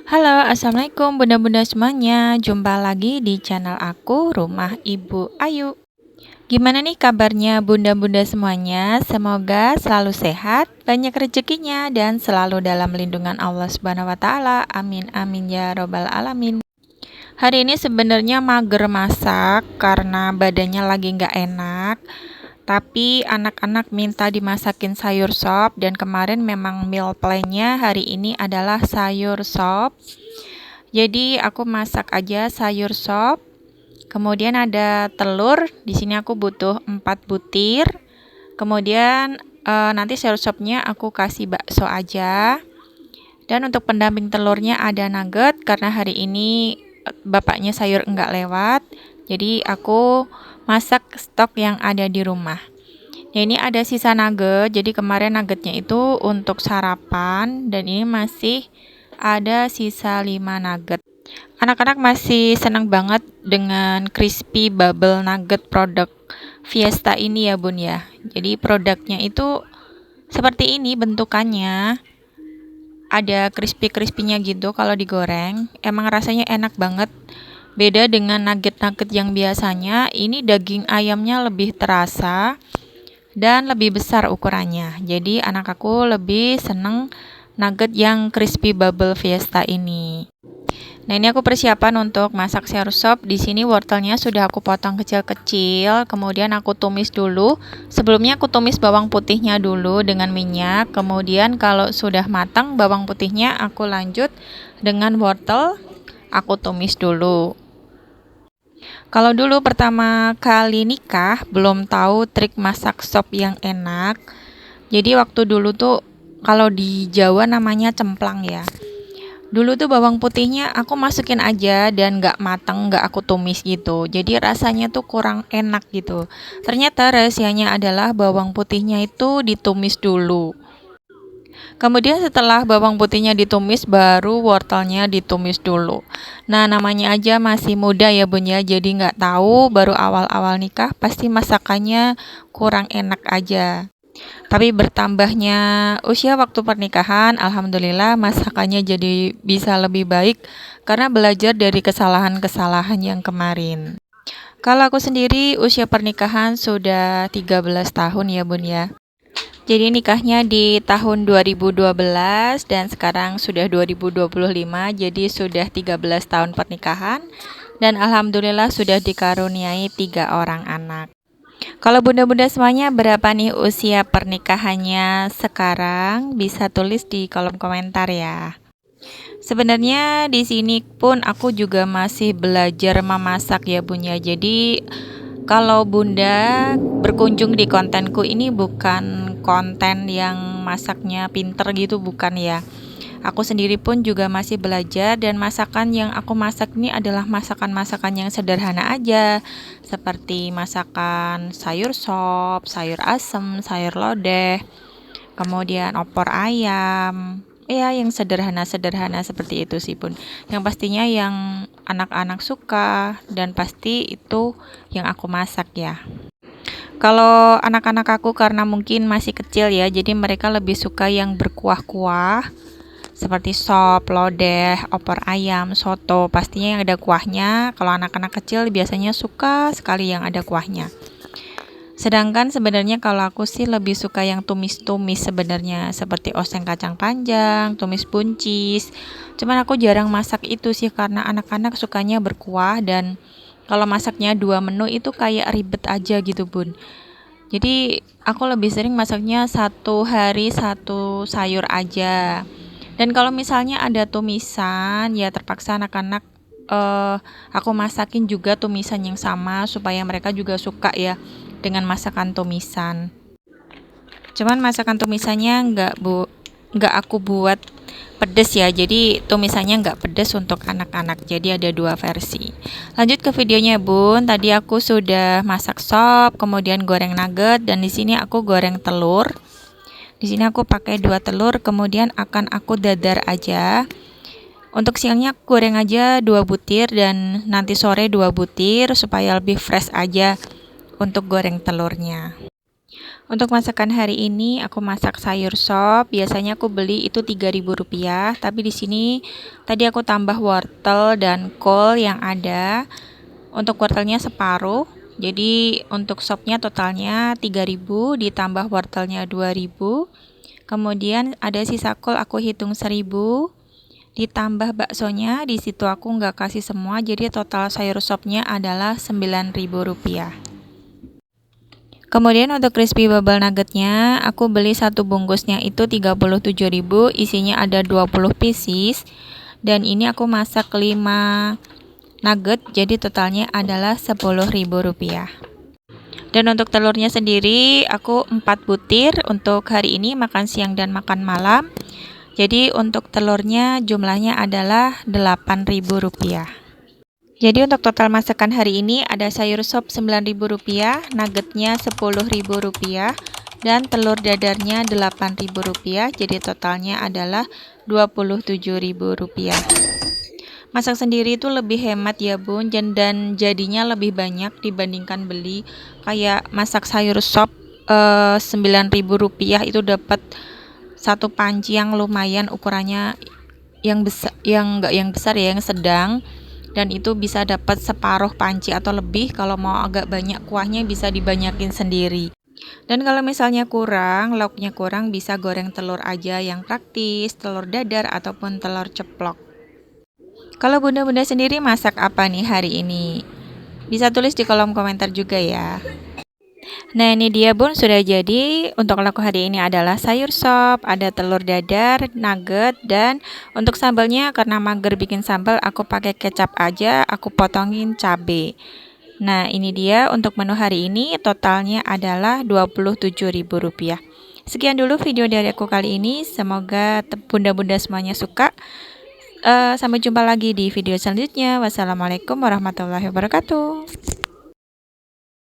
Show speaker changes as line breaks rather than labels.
Halo, assalamualaikum bunda-bunda semuanya. Jumpa lagi di channel aku, Rumah Ibu Ayu. Gimana nih kabarnya bunda-bunda semuanya? Semoga selalu sehat, banyak rezekinya, dan selalu dalam lindungan Allah Subhanahu wa Ta'ala. Amin, amin ya Robbal 'Alamin. Hari ini sebenarnya mager masak karena badannya lagi nggak enak. Tapi anak-anak minta dimasakin sayur sop dan kemarin memang meal plan-nya hari ini adalah sayur sop. Jadi aku masak aja sayur sop. Kemudian ada telur. Di sini aku butuh 4 butir. Kemudian nanti sayur sopnya aku kasih bakso aja. Dan untuk pendamping telurnya ada nugget karena hari ini bapaknya sayur enggak lewat. Jadi aku masak stok yang ada di rumah. Ya ini ada sisa nugget. Jadi kemarin nuggetnya itu untuk sarapan dan ini masih ada sisa 5 nugget. Anak-anak masih senang banget dengan crispy bubble nugget produk Fiesta ini ya bun ya. Jadi produknya itu seperti ini bentukannya. Ada crispy-crispy-nya gitu kalau digoreng. Emang rasanya enak banget. Beda dengan nugget-nugget yang biasanya, ini daging ayamnya lebih terasa dan lebih besar ukurannya. Jadi anak aku lebih seneng nugget yang crispy bubble Fiesta ini. Nah, ini aku persiapan untuk masak sayur sop. Di sini wortelnya sudah aku potong kecil-kecil, kemudian aku tumis dulu. Sebelumnya aku tumis bawang putihnya dulu dengan minyak. Kemudian kalau sudah matang bawang putihnya, aku lanjut dengan wortel, aku tumis dulu. Kalau dulu pertama kali nikah, belum tahu trik masak sop yang enak. Jadi waktu dulu tuh kalau di Jawa namanya cemplang ya. Dulu tuh bawang putihnya aku masukin aja dan gak mateng, gak aku tumis gitu. Jadi rasanya tuh kurang enak gitu. Ternyata rahasianya adalah bawang putihnya itu ditumis dulu. Kemudian setelah bawang putihnya ditumis, baru wortelnya ditumis dulu. Nah, namanya aja masih muda ya bun ya, jadi nggak tahu, baru awal-awal nikah pasti masakannya kurang enak aja. Tapi bertambahnya usia waktu pernikahan, alhamdulillah masakannya jadi bisa lebih baik karena belajar dari kesalahan-kesalahan yang kemarin. Kalau aku sendiri usia pernikahan sudah 13 tahun ya bun ya. Jadi nikahnya di tahun 2012 dan sekarang sudah 2025, jadi sudah 13 tahun pernikahan dan alhamdulillah sudah dikaruniai 3 orang anak. Kalau bunda-bunda semuanya berapa nih usia pernikahannya sekarang? Bisa tulis di kolom komentar ya. Sebenarnya di sini pun aku juga masih belajar memasak ya bun ya. Jadi kalau bunda berkunjung di kontenku ini bukan konten yang masaknya pinter gitu, bukan ya. Aku sendiri pun juga masih belajar dan masakan yang aku masak ini adalah masakan-masakan yang sederhana aja. Seperti masakan sayur sop, sayur asem, sayur lodeh, kemudian opor ayam. Ya, yang sederhana-sederhana seperti itu sih pun. Yang pastinya yang anak-anak suka dan pasti itu yang aku masak ya. Kalau anak-anak aku karena mungkin masih kecil ya, jadi mereka lebih suka yang berkuah-kuah seperti sop, lodeh, opor ayam, soto. Pastinya yang ada kuahnya. Kalau anak-anak kecil biasanya suka sekali yang ada kuahnya. Sedangkan sebenarnya kalau aku sih lebih suka yang tumis-tumis sebenarnya, seperti oseng kacang panjang, tumis buncis. Cuman aku jarang masak itu sih karena anak-anak sukanya berkuah dan kalau masaknya 2 menu itu kayak ribet aja gitu bun. Jadi aku lebih sering masaknya 1 hari 1 sayur aja. Dan kalau misalnya ada tumisan, ya terpaksa anak-anak aku masakin juga tumisan yang sama supaya mereka juga suka ya dengan masakan tumisan. Cuman masakan tumisannya nggak aku buat pedes ya. Jadi tumisannya nggak pedes untuk anak-anak. Jadi ada 2 versi. Lanjut ke videonya bun. Tadi aku sudah masak sop, kemudian goreng nugget dan di sini aku goreng telur. Di sini aku pakai 2 telur, kemudian akan aku dadar aja. Untuk siangnya aku goreng aja 2 butir dan nanti sore 2 butir supaya lebih fresh aja untuk goreng telurnya. Untuk masakan hari ini aku masak sayur sop. Biasanya aku beli itu Rp3.000, tapi di sini tadi aku tambah wortel dan kol yang ada. Untuk wortelnya separuh. Jadi untuk sopnya totalnya 3.000 ditambah wortelnya 2.000. Kemudian ada sisa kol aku hitung 1.000. Ditambah baksonya, di situ aku nggak kasih semua, jadi total sayur sopnya adalah Rp9.000. Kemudian untuk crispy bubble nuggetnya, aku beli satu bungkusnya itu 37.000, isinya ada 20 pieces. Dan ini aku masak 5 nugget, jadi totalnya adalah Rp10.000. Dan untuk telurnya sendiri, aku 4 butir untuk hari ini makan siang dan makan malam. Jadi untuk telurnya jumlahnya adalah Rp8.000. Jadi untuk total masakan hari ini ada sayur sop Rp9.000, nuggetnya Rp10.000, dan telur dadarnya Rp8.000. Jadi totalnya adalah Rp27.000. Masak sendiri itu lebih hemat ya bun, dan jadinya lebih banyak dibandingkan beli. Kayak masak sayur sop Rp9.000 itu dapat satu panci yang lumayan, ukurannya yang besar, yang enggak yang besar ya, yang sedang. Dan itu bisa dapat separuh panci atau lebih. Kalau mau agak banyak kuahnya bisa dibanyakin sendiri. Dan kalau misalnya kurang, lauknya kurang, bisa goreng telur aja yang praktis, telur dadar ataupun telur ceplok. Kalau bunda-bunda sendiri masak apa nih hari ini? Bisa tulis di kolom komentar juga ya. Nah ini dia bun, sudah jadi. Untuk lauk hari ini adalah sayur sop, ada telur dadar, nugget, dan untuk sambalnya karena mager bikin sambal, aku pakai kecap aja, aku potongin cabai. Nah ini dia untuk menu hari ini, totalnya adalah Rp27.000. Sekian dulu video dari aku kali ini, semoga bunda-bunda semuanya suka. Sampai jumpa lagi di video selanjutnya. Wassalamualaikum warahmatullahi wabarakatuh.